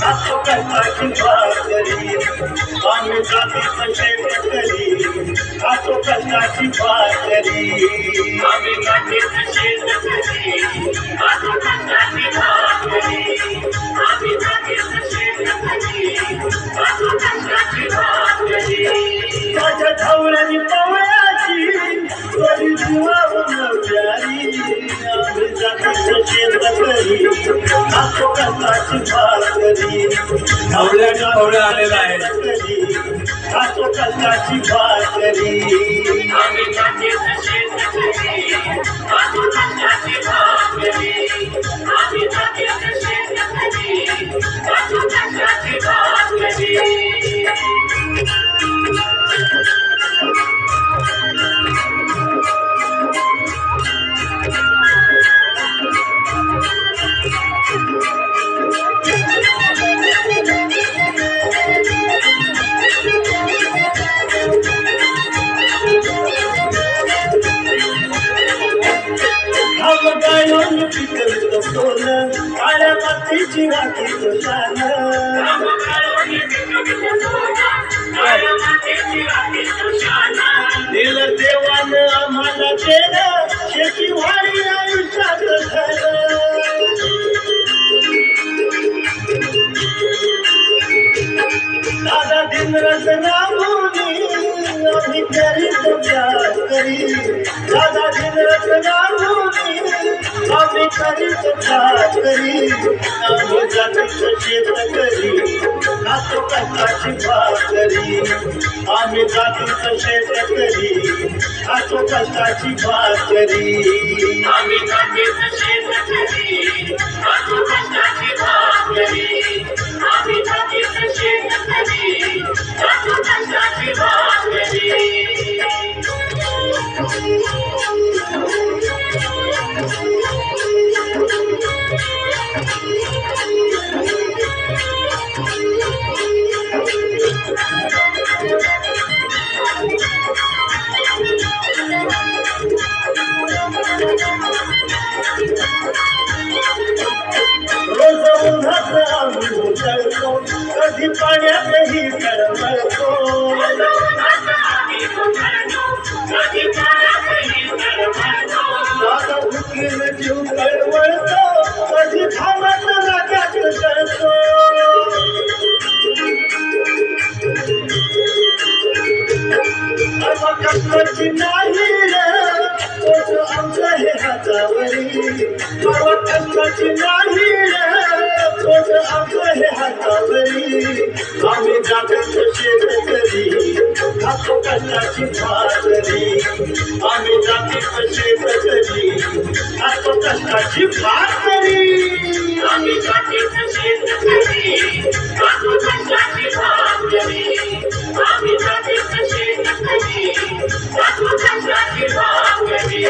खातो कष्टाची भाकरी आम्ही जातीचं शेतकरी खातो कष्टाची भाकरी आम्ही जातीचं शेतकरी खातो कष्टाची भाकरी आम्ही जातीचं शेतकरी खातो कष्टाची भाकरी माझ्या ढवळ्यानी पवळ्याची कधी जीवावून प्यारी आम्ही जातीचं शेतकरी खातो कष्टाची भाकरी ढवळ्याच्या ढवळ्या आलेला आहे खातो कष्टाची भाकरी आम्ही जातीचं शेतकरी खातो कष्टाची भाकरी आम्ही जातीचं शेतकरी खातो कष्टाची भाकरी पिकवित सोनं काळ्या मातीची राखीत शान दिलं देवानं आम्हाला केलं शेती वाढी आयुष्यात दादा दिनरात राबवली आम्ही करीत प्यार करी दादा दिनरात राबवली आम्ही करीत प्यार करी आम्ही जातीचं शेतकरी खातो कष्टाची भाकरी आम्ही जातीचं शेतकरी खातो कष्टाची भाकरी आम्ही जातीचं शेतकरी खातो कष्टाची भाकरी आम्ही जातीचं शेतकरी खातो कष्टाची भाकरी कधी पाण्यातही तळमळतो दादा भुकीन जीव तळमळतो कधी थांबत रागात जळतो कष्टाची नाही तोच आमचं हे हातावरी कष्टाची नाही तोच आमचं हे हातावरी आम्ही जातीचं शेतकरी खातो कष्टाची भाकरी आम्ही जातीचं शेतकरी खातो कष्टाची भाकरी आम्ही जातीचं शेतकरी खातो कष्टाची भाकरी आम्ही जातीचं शेतकरी खातो कष्टाची भाकरी